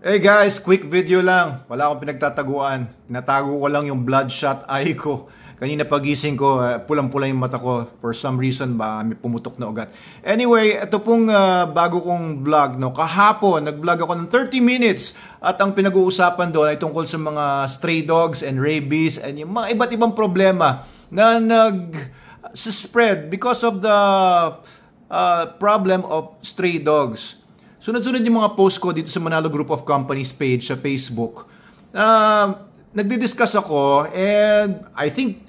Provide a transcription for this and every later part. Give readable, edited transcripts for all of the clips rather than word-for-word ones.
Hey guys, quick video lang. Wala akong pinagtataguan. Tinatago ko lang yung bloodshot eye ko. Kanina pagising ko, pulang-pula yung mata ko. For some reason ba, may pumutok na ugat. Anyway, ito pong bago kong vlog. No? Kahapon, nag-vlog ako ng 30 minutes. At ang pinag-uusapan doon ay tungkol sa mga stray dogs and rabies and yung mga iba't ibang problema na nag-spread because of the problem of stray dogs. Sunod-sunod yung mga post ko dito sa Manalo Group of Companies page sa Facebook. Nagdi-discuss ako and I think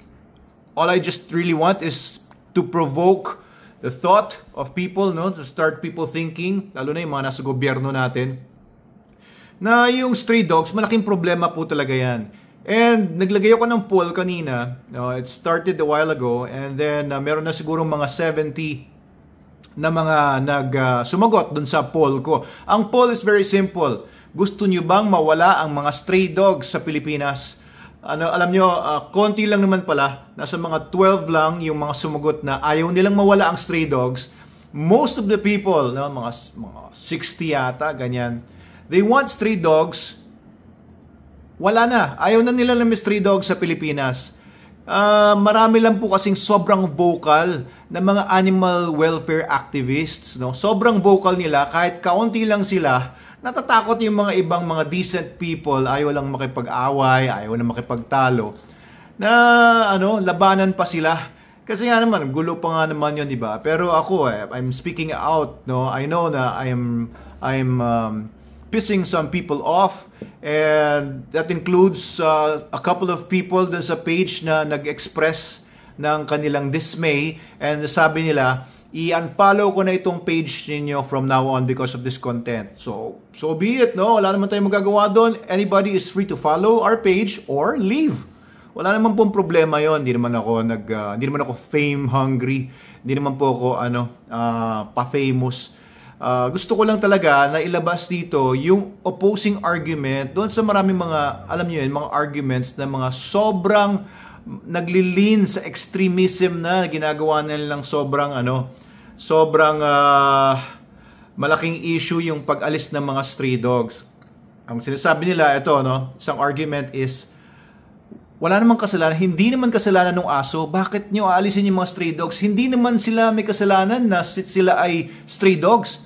all I just really want is to provoke the thought of people, no? To start people thinking, lalo na yung mga nasa gobyerno natin, na yung stray dogs, malaking problema po talaga yan. And naglagay ako ng poll kanina, no? It started a while ago and then meron na sigurong mga 70 na mga sumagot dun sa poll ko. Ang poll is very simple. Gusto nyo bang mawala ang mga stray dogs sa Pilipinas? Alam nyo, konti lang naman pala. Nasa mga 12 lang yung mga sumagot na ayaw nilang mawala ang stray dogs. Most of the people, no, mga 60 yata, ganyan, they want stray dogs. Wala na. Ayaw na nila ng stray dogs sa Pilipinas. Marami lang po kasing sobrang vocal na mga animal welfare activists, no? Sobrang vocal nila, kahit kaunti lang sila, natatakot yung mga ibang mga decent people, ayaw lang makipag-away, ayaw na makipagtalo, na labanan pa sila. Kasi nga naman, gulo pa nga naman yun, di ba? Pero ako, I'm speaking out, no? I know na I'm pissing some people off, and that includes a couple of people dun sa page na nag-express ng kanilang dismay, and sabi nila, i-unfollow ko na itong page ninyo from now on because of this content. So be it, no? Wala naman tayong magagawa doon. Anybody is free to follow our page or leave. Wala naman pong problema yon. Hindi naman ako fame hungry. Hindi naman po ako pa-famous. Gusto ko lang talaga na ilabas dito yung opposing argument doon sa maraming mga, alam niyo yun, mga arguments na mga sobrang naglilin sa extremism na ginagawa nilang sobrang malaking issue yung pag-alis ng mga stray dogs. Ang sinasabi nila, ito, no, isang argument is, wala namang kasalanan, hindi naman kasalanan ng aso, bakit nyo aalisin yung mga stray dogs? Hindi naman sila may kasalanan na sila ay stray dogs.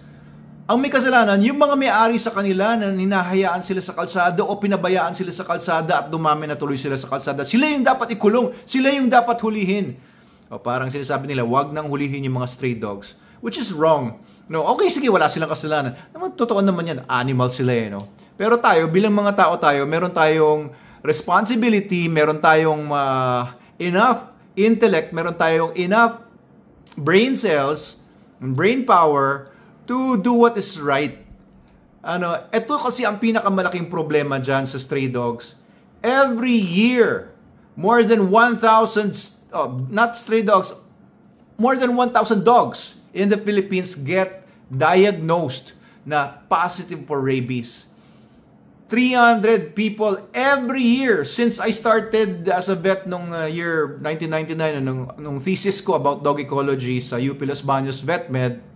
Ang may kasalanan, yung mga may-ari sa kanila na ninahayaan sila sa kalsada o pinabayaan sila sa kalsada at dumami na tuloy sila sa kalsada. Sila yung dapat ikulong. Sila yung dapat hulihin. O parang sinasabi nila, wag nang hulihin yung mga stray dogs. Which is wrong. No, okay, sige, wala silang kasalanan. Naman, totoo naman yan. Animal sila no? Pero tayo, bilang mga tao tayo, meron tayong responsibility, meron tayong enough intellect, meron tayong enough brain cells, brain power, to do what is right. Ito kasi ang pinakamalaking problema dyan sa stray dogs. Every year, more than 1,000, not stray dogs, more than 1,000 dogs in the Philippines get diagnosed na positive for rabies. 300 people every year since I started as a vet nung year 1999, nung thesis ko about dog ecology sa UP Los Baños VetMed.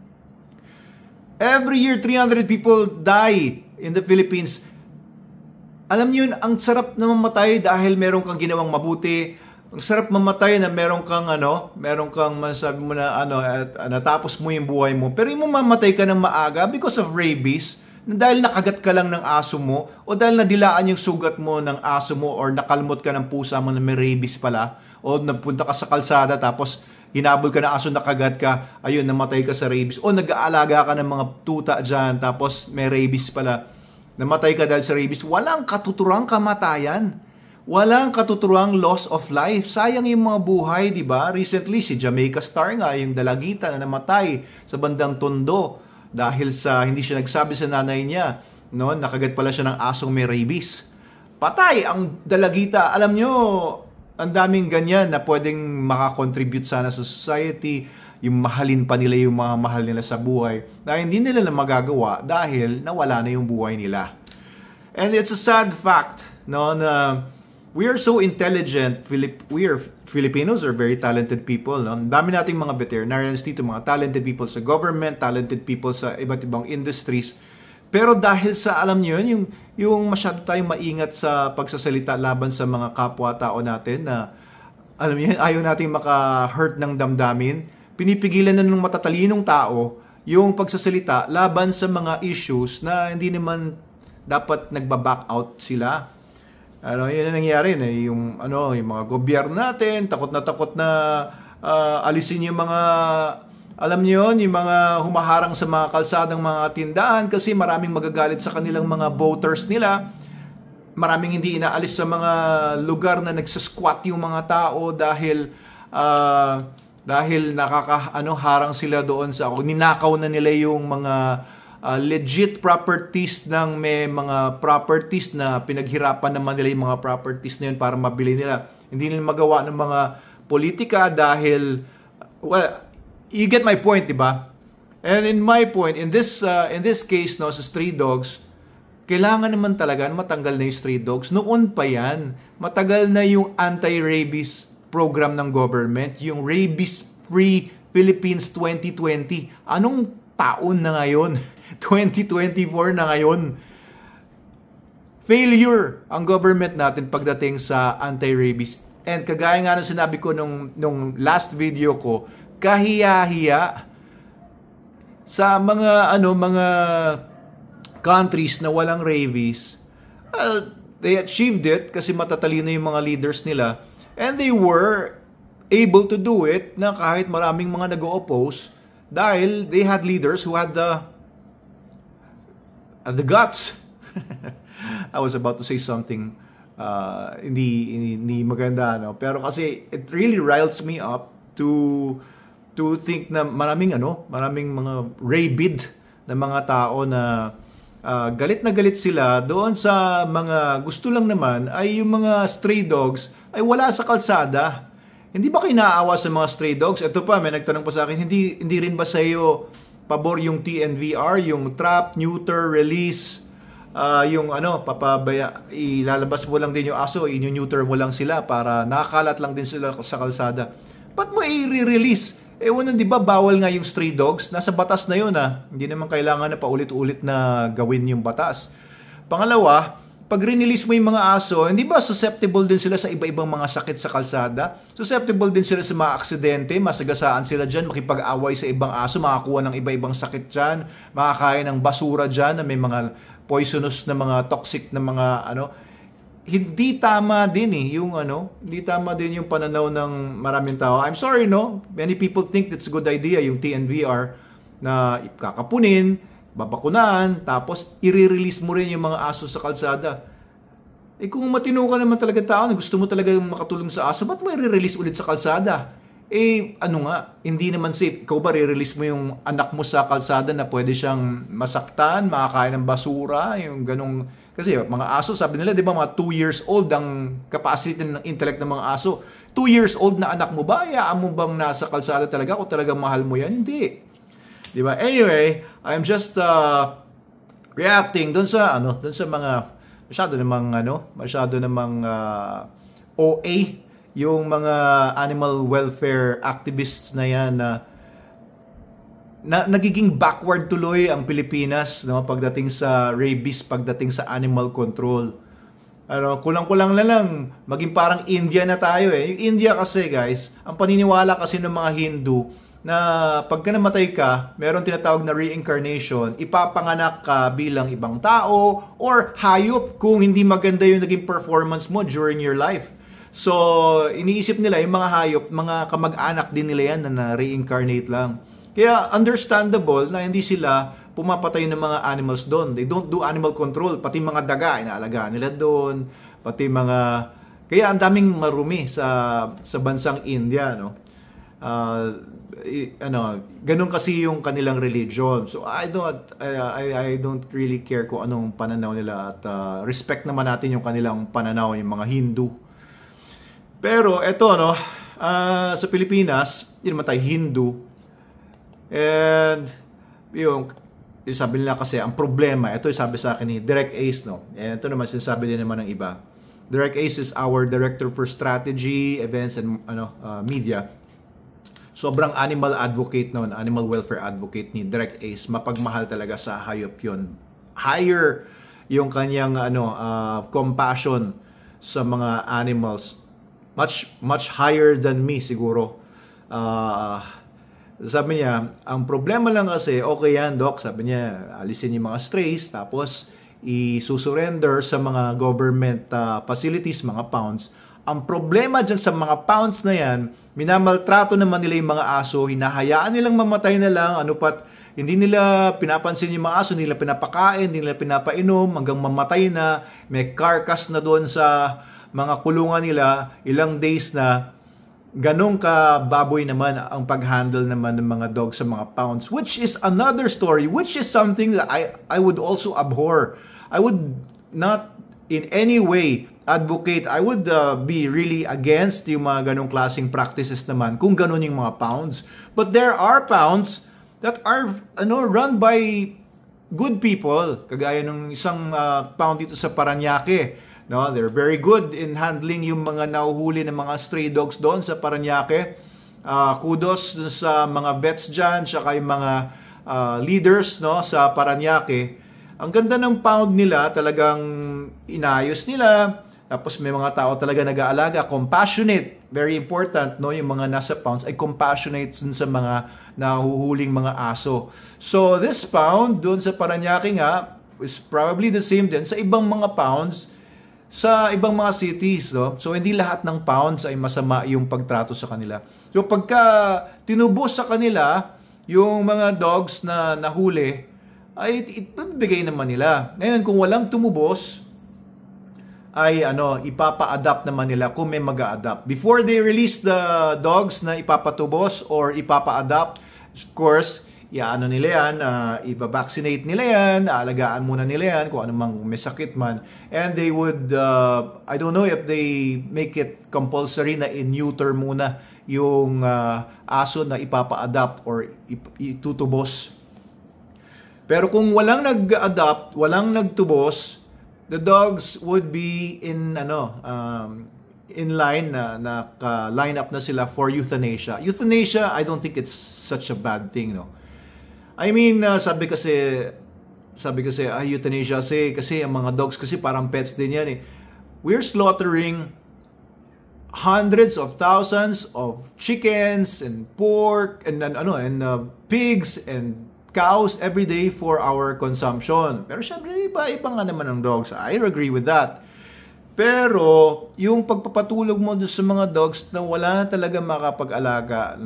Every year, 300 people die in the Philippines. Alam niyo yun, ang sarap na mamatay dahil meron kang ginawang mabuti. Ang sarap mamatay na meron kang masabi mo na natapos mo yung buhay mo. Pero yung mamatay ka ng maaga because of rabies, na dahil nakagat ka lang ng aso mo, o dahil nadilaan yung sugat mo ng aso mo, or nakalmot ka ng pusa mo na may rabies pala, o napunta ka sa kalsada tapos hinabol ka na aso, nakagat ka, ayun, namatay ka sa rabies. O nag-aalaga ka ng mga tuta dyan, tapos may rabies pala. Namatay ka dahil sa rabies. Walang katuturang kamatayan. Walang katuturang loss of life. Sayang yung mga buhay, di ba? Recently, si Jamaica Star nga, yung dalagita na namatay sa bandang Tondo dahil sa hindi siya nagsabi sa nanay niya, no? Nakagat pala siya ng asong may rabies. Patay ang dalagita. Alam nyo, ang daming ganyan na pwedeng makakontribute sana sa society, yung mahalin pa nila yung mga mahal nila sa buhay, na hindi nila na magagawa dahil nawala na yung buhay nila. And it's a sad fact, no, na we are so intelligent. Filipinos are very talented people, no? Ang dami nating mga veterinarians dito, mga talented people sa government, talented people sa iba't ibang industries. Pero dahil sa, alam niyo yun, yung masyado tayong maingat sa pagsasalita laban sa mga kapwa-tao natin na, alam niyo, ayaw natin maka-hurt ng damdamin, pinipigilan na ng matatalinong tao yung pagsasalita laban sa mga issues na hindi naman dapat nagba-back out sila. Yun ang nangyari na yung mga gobyerno natin, takot na alisin yung mga, alam niyo yun, yung mga humaharang sa mga kalsadang mga tindahan kasi maraming magagalit sa kanilang mga voters nila. Maraming hindi inaalis sa mga lugar na nagsasquat yung mga tao dahil harang sila doon sa ninakaw na nila yung mga legit properties ng may mga properties na pinaghirapan naman nila yung mga properties na yun para mabili nila. Hindi nila magawa ng mga politika dahil, well, you get my point, di ba? And in my point, in this case, no, sa stray dogs, kailangan naman talaga matanggal na yung stray dogs. Noon pa yan, matagal na yung anti-rabies program ng government, yung Rabies Free Philippines 2020. Anong taon na ngayon? 2024 na ngayon. Failure ang government natin pagdating sa anti-rabies. And kagaya nga ng sinabi ko nung last video ko, kahiya-hiya sa mga countries na walang rabies. They achieved it kasi matatalino yung mga leaders nila, and they were able to do it na kahit maraming mga nag-o-oppose dahil they had leaders who had the guts. I was about to say something hindi maganda, no? Pero kasi it really riles me up to think na maraming mga rabid na mga tao na galit na galit sila doon sa mga gusto lang naman ay yung mga stray dogs ay wala sa kalsada. Hindi ba kayo naaawa sa mga stray dogs? Ito pa, may nagtanong pa sa akin, hindi rin ba sa iyo pabor yung TNVR, yung trap, neuter, release, yung ilalabas mo lang din yung aso, i-neuter mo lang sila para nakakalat lang din sila sa kalsada. Ba't mo i-release? Ewan, di ba bawal nga yung stray dogs? Nasa batas na yun, Hindi naman kailangan na paulit-ulit na gawin yung batas. Pangalawa, pag release mo yung mga aso, hindi ba susceptible din sila sa iba-ibang mga sakit sa kalsada? Susceptible din sila sa mga aksidente, masagasaan sila dyan, makipag-away sa ibang aso, makakuha ng iba-ibang sakit dyan, makakain ng basura dyan na may mga poisonous na mga toxic na mga hindi tama din hindi tama din yung pananaw ng maraming tao. I'm sorry, no? Many people think that's a good idea, yung TNVR, na kakapunin, babakunahan, tapos i-release mo rin yung mga aso sa kalsada. Kung matino ka naman talaga tao, na gusto mo talaga makatulong sa aso, ba't mo i-release ulit sa kalsada? Hindi naman safe. Ikaw ba, i-release mo yung anak mo sa kalsada na pwede siyang masaktan, makakain ng basura, yung ganong. Kasi mga aso, sabi nila, di ba, mga 2 years old ang capacity ng intellect ng mga aso. 2 years old na anak mo ba, hayaan mo bang nasa kalsada talaga kung talagang mahal mo yan? Hindi. Di ba? Anyway, I'm just reacting doon sa mga masyado namang OA yung mga animal welfare activists na yan na nagiging backward tuloy ang Pilipinas, no, pagdating sa rabies, pagdating sa animal control. Kulang-kulang na lang maging parang India na tayo eh. Yung India kasi, guys, ang paniniwala kasi ng mga Hindu na pagka namatay ka, meron tinatawag na reincarnation, ipapanganak ka bilang ibang tao or hayop kung hindi maganda yung naging performance mo during your life. So, iniisip nila yung mga hayop, mga kamag-anak din nila yan na reincarnate lang. Kaya understandable na hindi sila pumapatay ng mga animals doon. They don't do animal control. Pati mga daga, inaalagaan nila doon. Pati mga. Kaya ang daming marumi sa bansang India, no? Ganun kasi yung kanilang religion. So I don't really care kung anong pananaw nila, at respect naman natin yung kanilang pananaw, yung mga Hindu. Pero eto, no, sa Pilipinas, yun naman tayo Hindu. And yung sabi nila kasi ang problema, ito yung sabi sa akin ni Direct Ace, no. And ito naman sinasabi din naman ng iba. Direct Ace is our Director for Strategy, Events and Media. Sobrang animal advocate noon, animal welfare advocate ni Direct Ace. Mapagmahal talaga sa hayop 'yon. higher yung kanyang compassion sa mga animals. Much higher than me siguro. Sabi niya, ang problema lang kasi, okay yan, Doc. Sabi niya, alisin yung mga strays, tapos i-surrender sa mga government facilities, mga pounds. Ang problema dyan sa mga pounds na yan, minamaltrato naman nila yung mga aso, hinahayaan nilang mamatay na lang, hindi nila pinapansin yung mga aso, hindi nila pinapakain, hindi nila pinapainom, hanggang mamatay na, may carcass na doon sa mga kulungan nila, ilang days na. Ganong ka-baboy naman ang pag-handle naman ng mga dogs sa mga pounds, which is another story, which is something that I would also abhor. I would not in any way advocate, I would be really against yung mga ganong klaseng practices naman kung ganon yung mga pounds. But there are pounds that are run by good people, kagaya ng isang pound dito sa Parañaque. No, they're very good in handling yung mga nahuhuli ng mga stray dogs doon sa Parañaque. Kudos sa mga vets dyan, saka yung mga leaders sa Parañaque. Ang ganda ng pound nila, talagang inayos nila. Tapos may mga tao talaga nag-aalaga, compassionate, very important, yung mga nasa pounds ay compassionate sa mga nahuhuling mga aso. So this pound doon sa Parañaque nga is probably the same din sa ibang mga pounds sa ibang mga cities. So hindi lahat ng pounds ay masama yung pagtrato sa kanila. So pagka tinubos sa kanila yung mga dogs na nahuli, ay ibibigay naman nila. Ngayon kung walang tumubos, ay ipapa-adapt naman nila kung may mag-a-adapt. Before they release the dogs na ipapatubos or ipapa-adapt, of course, nila yan, iba-vaccinate nila yan, aalagaan muna nila yan kung anumang may sakit man. And they would, I don't know if they make it compulsory na in-neuter muna yung aso na ipapa-adapt or itutubos. Pero kung walang nag-adapt, walang nagtubos, the dogs would be in line line up na sila for euthanasia. Euthanasia, I don't think it's such a bad thing, I mean, sabi kasi euthanasia kasi ang mga dogs kasi parang pets din yan We're slaughtering hundreds of thousands of chickens and pork and pigs and cows every day for our consumption. Pero syempre, iba nga naman ang dogs. I agree with that. Pero, yung pagpapatulog mo doon sa mga dogs na wala na talaga makapag-alaga,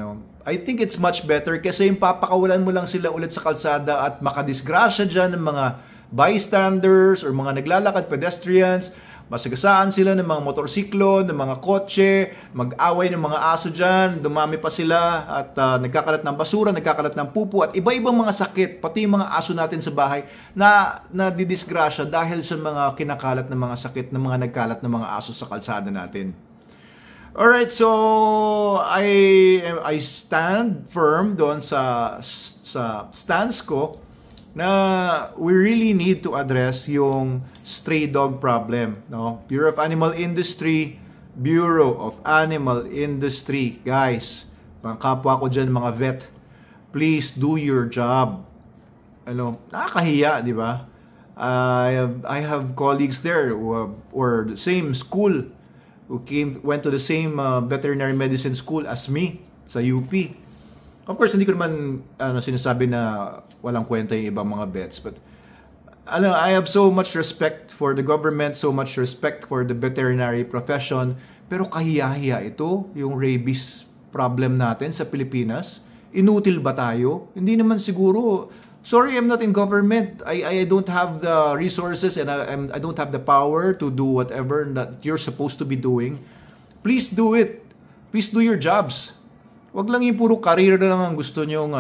I think it's much better kasi yung papakawalan mo lang sila ulit sa kalsada at makadisgrasya dyan ng mga bystanders or mga naglalakad, pedestrians, masagasaan sila ng mga motorsiklo, ng mga kotse, mag-away ng mga aso dyan, dumami pa sila at nagkakalat ng basura, nagkakalat ng pupu at iba-ibang mga sakit, pati yung mga aso natin sa bahay na didisgrasya dahil sa mga kinakalat ng mga sakit ng mga nagkalat ng mga aso sa kalsada natin. Alright, so I stand firm doon sa stance ko na we really need to address yung stray dog problem. Bureau of Animal Industry, guys, mga kapwa ko dyan, mga vet, please do your job. Nakakahiya, di ba? I have colleagues there or the same school who went to the same veterinary medicine school as me sa UP. Of course, hindi ko naman sinasabi na walang kwenta yung ibang mga vets, but I have so much respect for the government, so much respect for the veterinary profession, pero kahiya-hiya ito, yung rabies problem natin sa Pilipinas. Inutil ba tayo? Hindi naman siguro. Sorry, I'm not in government. I don't have the resources and I don't have the power to do whatever that you're supposed to be doing. Please do it. Please do your jobs. Wag lang yung puro career na lang ang gusto nyong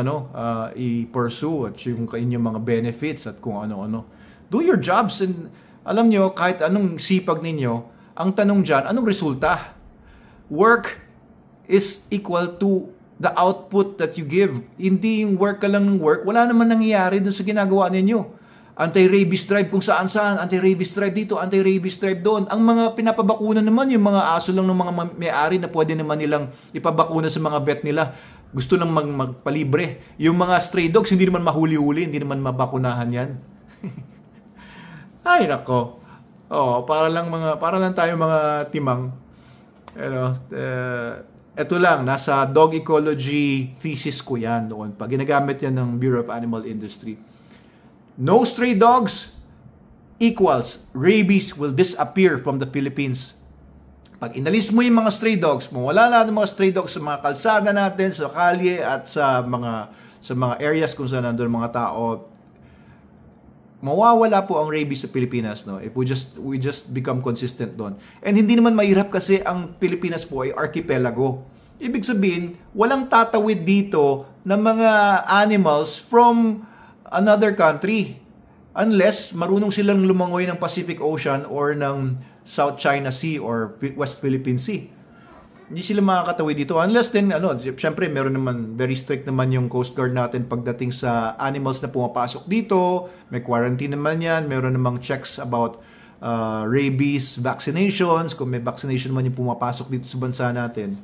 i-pursue at yung inyong mga benefits at kung ano-ano. Do your jobs and alam nyo, kahit anong sipag ninyo, ang tanong dyan, anong resulta? Work is equal to the output that you give. Hindi yung work ka lang ng work, wala naman nangyayari dun sa ginagawa ninyo. Anti-rabies drive kung saan-saan, anti-rabies drive dito, anti-rabies drive doon. Ang mga pinapabakuna naman, yung mga aso lang ng mga may-ari na pwede naman nilang ipabakuna sa mga vet nila. Gusto lang magpalibre. Yung mga stray dogs, hindi naman mahuli-huli, hindi naman mabakunahan yan. Ay, nako. Oh, para lang tayo mga timang. Ito lang, nasa dog ecology thesis ko yan noon. Pag ginagamit yan ng Bureau of Animal Industry. No stray dogs equals rabies will disappear from the Philippines. Pag inalis mo yung mga stray dogs, mawala lahat ng mga stray dogs sa mga kalsada natin, sa kalye at sa mga areas kung saan nandun mga tao, mawawala po ang rabies sa Pilipinas, no? If we just become consistent doon. And hindi naman mahirap kasi ang Pilipinas po ay archipelago. Ibig sabihin, walang tatawid dito ng mga animals from another country unless marunong silang lumangoy ng Pacific Ocean or ng South China Sea or West Philippine Sea. Hindi sila makakatawid dito unless then syempre meron naman very strict naman yung Coast Guard natin pagdating sa animals na pumapasok dito. May quarantine naman yan, meron namang checks about rabies vaccinations, kung may vaccination man yung pumapasok dito sa bansa natin.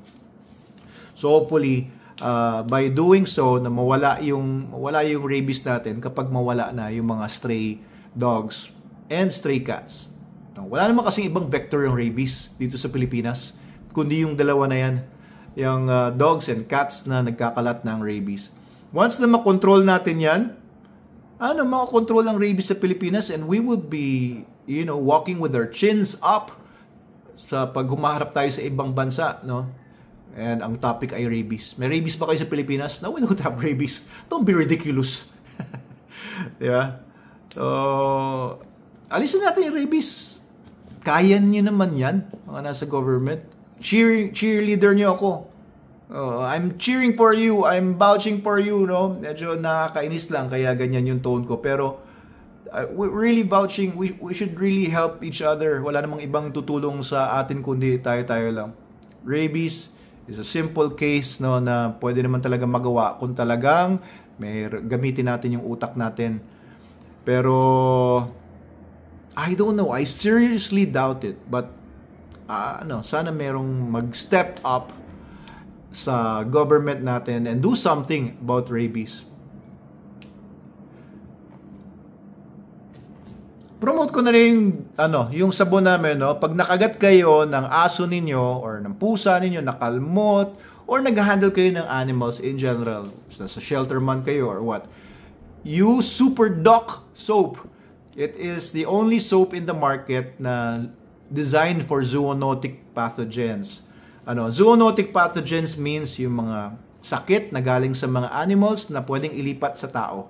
So hopefully by doing so na mawala yung rabies natin kapag mawala na yung mga stray dogs and stray cats. Wala naman kasing ibang vector yung rabies dito sa Pilipinas kundi yung dalawa na yan, yung dogs and cats na nagkakalat ng rabies. Once na makontrol natin yan, makakontrol ang rabies sa Pilipinas and we would be, walking with our chins up sa pag humaharap tayo sa ibang bansa, no? And ang topic ay rabies. May rabies ba kayo sa Pilipinas? No, we don't have rabies. Don't be ridiculous. Diba? So, alisin natin yung rabies. Kaya nyo naman yan, mga nasa government. Cheerleader nyo ako. I'm cheering for you. I'm vouching for you, no? Medyo nakakainis lang, kaya ganyan yung tone ko. Pero, we're really vouching. We should really help each other. Wala namang ibang tutulong sa atin kundi tayo-tayo lang. Rabies is a simple case, no, na pwede naman talaga magawa kung talagang may gamitin natin yung utak natin. Pero, I don't know. I seriously doubt it. But, sana merong mag-step up sa government natin and do something about rabies. Promote ko na rin yung sabon namin, no? Pag nakagat kayo ng aso ninyo or ng pusa ninyo, nakalmot, or nag-handle kayo ng animals in general, sa shelter man kayo or what, use Super Doc soap. It is the only soap in the market na designed for zoonotic pathogens. Zoonotic pathogens means yung mga sakit na galing sa mga animals na pwedeng ilipat sa tao.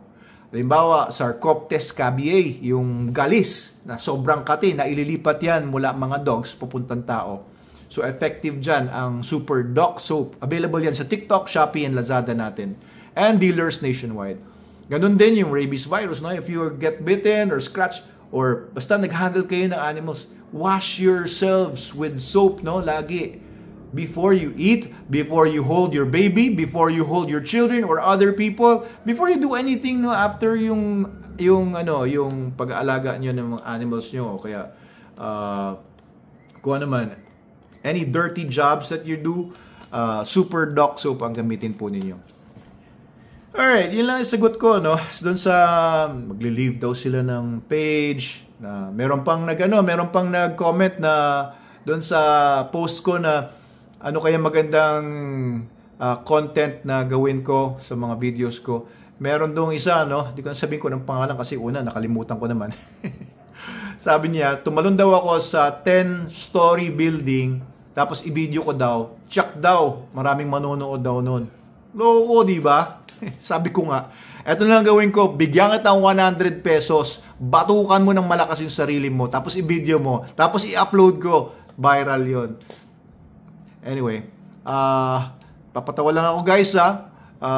Halimbawa, Sarcoptes cabiei, yung galis na sobrang kati na ililipat yan mula mga dogs papuntang tao. So effective dyan ang Super Doc soap. Available yan sa TikTok, Shopee, and Lazada natin. And dealers nationwide. Ganun din yung rabies virus, no? If you get bitten or scratched or basta nag-handle kayo ng animals, wash yourselves with soap, no? Lagi. Before you eat, before you hold your baby, before you hold your children or other people, before you do anything, no, after yung pag-aalaga niyo ng mga animals niyo, kaya kung ano man, any dirty jobs that you do, Super Doc soap ang gamitin po ninyo. Alright, yun lang yung sagot ko, no? Doon sa magli-leave daw sila ng page na meron pang nag-comment na doon sa post ko na ano kaya magandang content na gawin ko sa mga videos ko. Meron dong isa, no? Hindi ko na sabihin ko ng pangalan kasi una nakalimutan ko naman. Sabi niya, tumalon daw ako sa 10-story building tapos i-video ko daw. Check daw, maraming manonood daw noon. Loko, di ba? Sabi ko nga, eto na lang gawin ko, bigyan kita ng 100 pesos, batukan mo ng malakas yung sarili mo, tapos i-video mo, tapos i-upload ko, viral yon. Anyway, papatawa lang ako guys ha.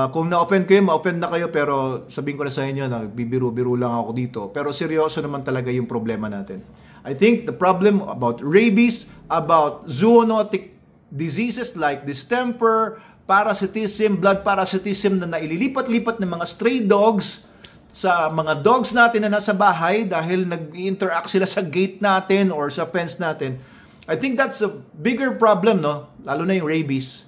Kung na-offend kayo, ma-offend na kayo, pero sabihin ko na sa inyo, nagbibiro-biro lang ako dito. Pero seryoso naman talaga yung problema natin. I think the problem about rabies, about zoonotic diseases like distemper, parasitism, blood parasitism na naililipat-lipat ng mga stray dogs sa mga dogs natin na nasa bahay dahil nag-interact sila sa gate natin or sa fence natin. I think that's a bigger problem, no? Lalo na yung rabies.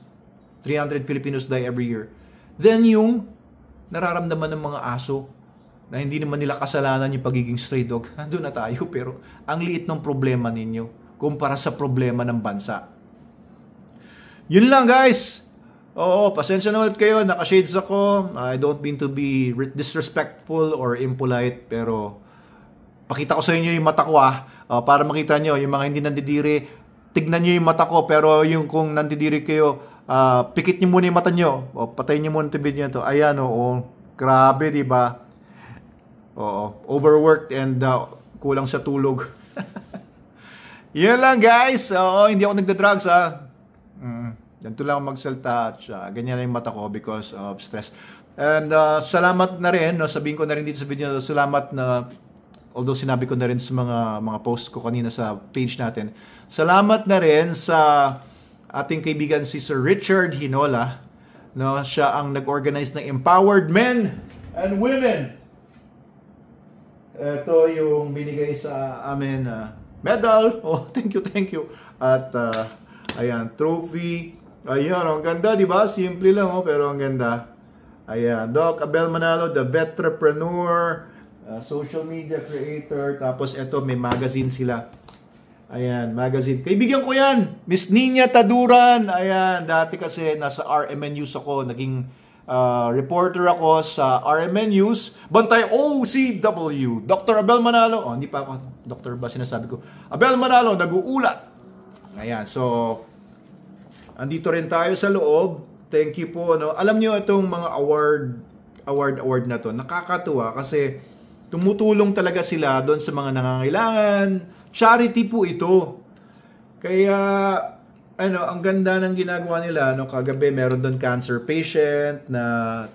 300 Filipinos die every year. Then yung nararamdaman ng mga aso. na hindi naman nila kasalanan yung pagiging stray dog, nandun na tayo. Pero ang liit ng problema ninyo kumpara sa problema ng bansa. Yun lang guys. Oo, pasensya na ulit kayo. Naka-shades ako. I don't mean to be disrespectful or impolite. Pero pakita ko sa inyo yung mata ko para makita nyo. Yung mga hindi nandidiri, tignan nyo yung mata ko. Pero yung kung nandidiri kayo, pikit nyo muna yung mata nyo. O, patayin nyo muna yung video nyo. Ayan, oo. Grabe, di ba? Oo, overworked and kulang sa tulog. Yan lang guys. Oo, hindi ako nagda-drugs Ganito lang magsalta at ganyan lang yung mata ko because of stress. And salamat na rin, no, sabihin ko na rin dito sa video, salamat na, although sinabi ko na rin sa mga post ko kanina sa page natin, salamat na rin sa ating kaibigan si Sir Richard Hinola, no, siya ang nag-organize ng Empowered Men and Women. Ito yung binigay sa amin medal. Oh, thank you. At ayan, trophy. Ayan, ang ganda, di ba? Simple lang, pero ang ganda. Ayan, Doc Abel Manalo, the vetrepreneur, social media creator. Tapos ito, may magazine sila. Ayan, magazine. Kaibigan ko yan, Miss Nina Taduran. Ayan, dati kasi nasa RMN News ako. Naging reporter ako sa RMN News. Bantay OCW. Dr. Abel Manalo. Oh, hindi pa ako. Doctor ba sinasabi ko? Abel Manalo, nag-uulat. Ayan, so andito rin tayo sa loob. Thank you po. No? Alam nyo itong mga award na to. Nakakatuwa kasi tumutulong talaga sila doon sa mga nangangailangan. Charity po ito. Kaya ang ganda ng ginagawa nila. No? Kagabi meron doon cancer patient na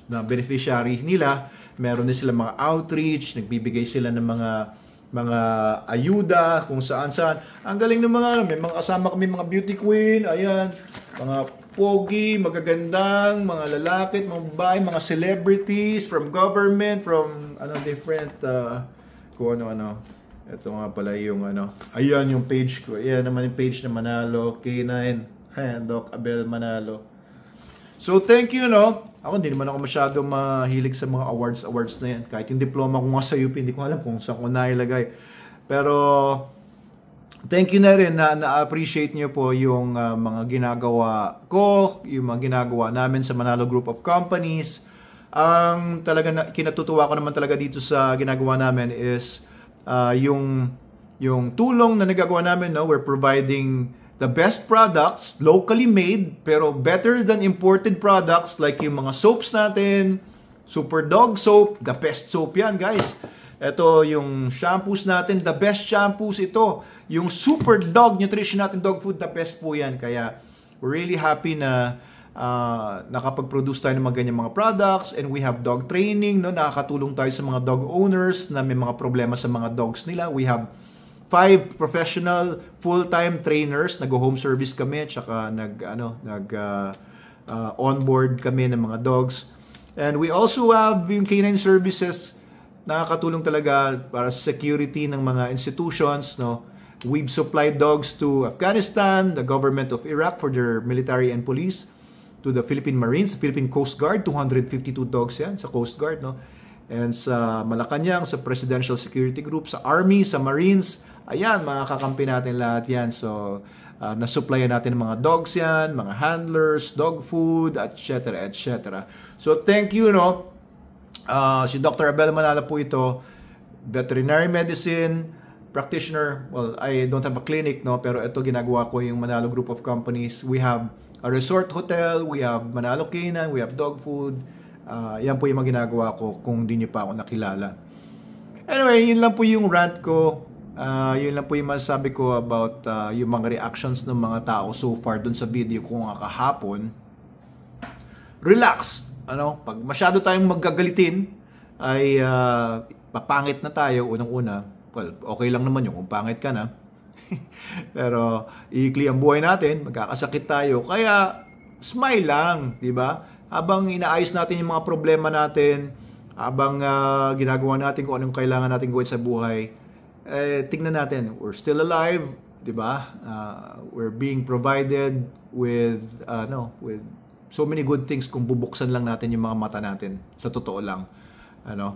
beneficiary nila. Meron din sila mga outreach. Nagbibigay sila ng mga ayuda kung saan-saan. Ang galing ng may mga kasama kami, mga beauty queen, ayan, mga pogi, magagandang, mga lalaki, mga babae, mga celebrities from government, from different, kung ano. Ito nga pala yung ayan yung page ko. Ayan naman yung page na Manalo, K9, ayan, Doc Abel Manalo. So thank you, no? Ako hindi naman ako masyadong mahilig sa mga awards na yan. Kahit yung diploma ko nga sa UP, hindi ko alam kung saan ko nailagay. Pero thank you na rin na-appreciate nyo po yung mga ginagawa ko, yung mga ginagawa namin sa Manalo Group of Companies. Ang talaga kinatutuwa ko naman talaga dito sa ginagawa namin is yung tulong na nagagawa namin. No? We're providing the best products, locally made, pero better than imported products like yung mga soaps natin, Super Dog Soap, the best soap yan guys. Ito yung shampoos natin, the best shampoos ito. Yung Super Dog Nutrition natin, dog food, the best po yan. Kaya we're really happy na nakapag-produce tayo ng mga ganyang mga products, and we have dog training, no? Nakakatulong tayo sa mga dog owners na may mga problema sa mga dogs nila. We have 5 professional full-time trainers, nag-home service kami, tsaka onboard kami ng mga dogs. And we also have yung K9 services, nakakatulong talaga para sa security ng mga institutions, no? We've supplied dogs to Afghanistan, the government of Iraq for their military and police, to the Philippine Marines, the Philippine Coast Guard, 252 dogs yan sa Coast Guard, no? And sa Malacanang, sa Presidential Security Group, sa Army, sa Marines, ayan, mga kakampi natin lahat yan. So, nasupplyan natin ng mga dogs yan, mga handlers, dog food, etc., etc. So, thank you, no? Si Dr. Abel Manalo po ito, veterinary medicine practitioner. Well, I don't have a clinic, no? Pero ito, ginagawa ko yung Manalo Group of Companies. We have a resort hotel, we have Manalo K9, we have dog food. Yan po yung mga ginagawa ko kung di nyo pa ako nakilala. Anyway, yun lang po yung rant ko. Yun lang po yung masasabi ko about yung mga reactions ng mga tao so far dun sa video ko nga kahapon. Relax. Pag masyado tayong maggagalitin, ay papangit na tayo unang-una. Well, okay lang naman yung kung pangit ka na. Pero iikli ang buhay natin, magkakasakit tayo. Kaya smile lang, di ba? Habang inaayos natin yung mga problema natin, habang ginagawa natin kung anong kailangan natin gawin sa buhay, tingnan natin, we're still alive, di ba? We're being provided with with so many good things kung bubuksan lang natin yung mga mata natin, sa totoo lang.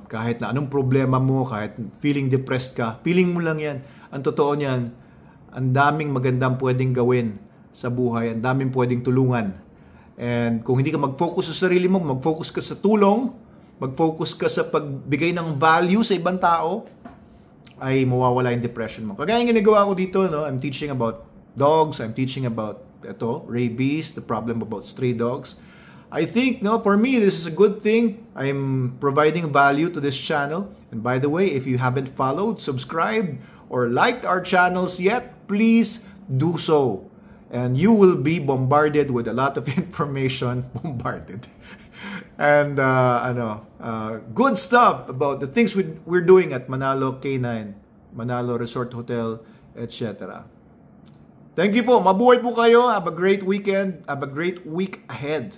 Kahit na anong problema mo, kahit feeling depressed ka, feeling mo lang yan. Ang totoo niyan, ang daming magandang pwedeng gawin sa buhay, ang daming pwedeng tulungan. And kung hindi ka mag-focus sa sarili mo, mag-focus ka sa tulong, mag-focus ka sa pagbigay ng value sa ibang tao, ay mawawala yung depression mo. Kagaya yung ginagawa ko dito, I'm teaching about dogs, I'm teaching about rabies, the problem about stray dogs. I think, for me, this is a good thing. I'm providing value to this channel. And by the way, if you haven't followed, subscribed, or liked our channels yet, please do so. And you will be bombarded with a lot of information, and good stuff about the things we're doing at Manalo K9, Manalo Resort Hotel, etc. Thank you po. Mabuhay po kayo. Have a great weekend. Have a great week ahead.